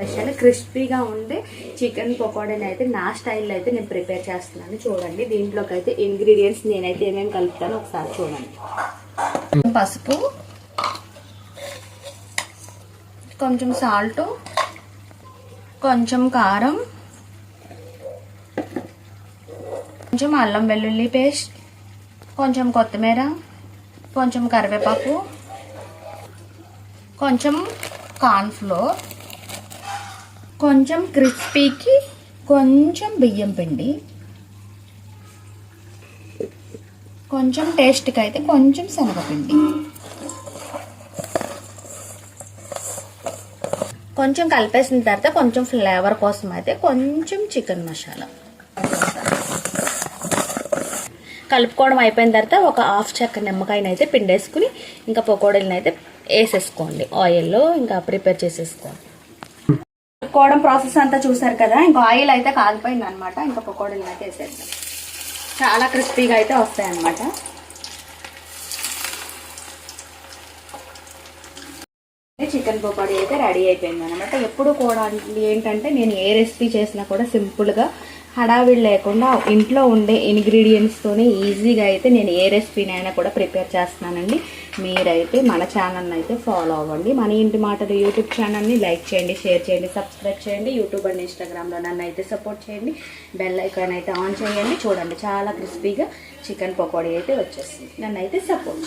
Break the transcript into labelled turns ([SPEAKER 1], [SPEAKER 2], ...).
[SPEAKER 1] Special క్రిస్పీగా ఉండే chicken పకోడీని అయితే నా స్టైల్లో అయితే నేను ప్రిపేర్ చేస్తున్నాను. చూడండి దీంట్లోకి అయితే ఇంగ్రీడియంట్స్ నేనైతే ఏమేమి కలుపుతానో ఒకసారి చూడండి. పసుపు, కొంచెం సాల్ట్, కొంచెం కారం, కొంచెం అల్లం వెల్లుల్లి పేస్ట్, కొంచెం కొత్తిమీర, కొంచెం కరివేపాకు, కొంచెం కార్న్ఫ్లోర్, కొంచెం క్రిస్పీకి కొంచెం బియ్యం పిండి, కొంచెం టేస్ట్కి అయితే కొంచెం శనగపిండి, కొంచెం కలిపేసిన తర్వాత కొంచెం ఫ్లేవర్ కోసం అయితే కొంచెం చికెన్ మసాలా కలుపుకోవడం అయిపోయిన తర్వాత ఒక హాఫ్ చెక్క నిమ్మకాయని అయితే పిండేసుకుని ఇంకా పకోడీలను అయితే వేసేసుకోండి. ఆయిల్లో ఇంకా ప్రిపేర్ చేసేసుకోండి. కలుపుకోవడం ప్రాసెస్ అంతా చూసారు కదా. ఇంకా ఆయిల్ అయితే కాలిపోయింది అనమాట. ఇంకా పకోడీలను అయితే వేసేద్దాం. చాలా క్రిస్పీగా అయితే వస్తాయి అన్నమాట. చికెన్ పకోడీ అయితే రెడీ అయిపోయింది అనమాట. ఎప్పుడు కూడా ఏంటంటే నేను ఏ రెసిపీ చేసినా కూడా సింపుల్గా హడావిడి లేకుండా ఇంట్లో ఉండే ఇంగ్రీడియంట్స్తోనే ఈజీగా అయితే నేను ఏ రెసిపీనైనా కూడా ప్రిపేర్ చేస్తున్నానండి. మీరైతే మన ఛానల్ని అయితే ఫాలో అవ్వండి. మన ఇంటి మాటలు యూట్యూబ్ ఛానల్ని లైక్ చేయండి, షేర్ చేయండి, సబ్స్క్రైబ్ చేయండి. యూట్యూబ్ అండ్ ఇన్స్టాగ్రామ్లో నన్ను అయితే సపోర్ట్ చేయండి. బెల్ ఐకాన్ అయితే ఆన్ చేయండి. చూడండి చాలా క్రిస్పీగా చికెన్ పకోడీ అయితే వచ్చేస్తుంది. నన్ను అయితే సపోర్ట్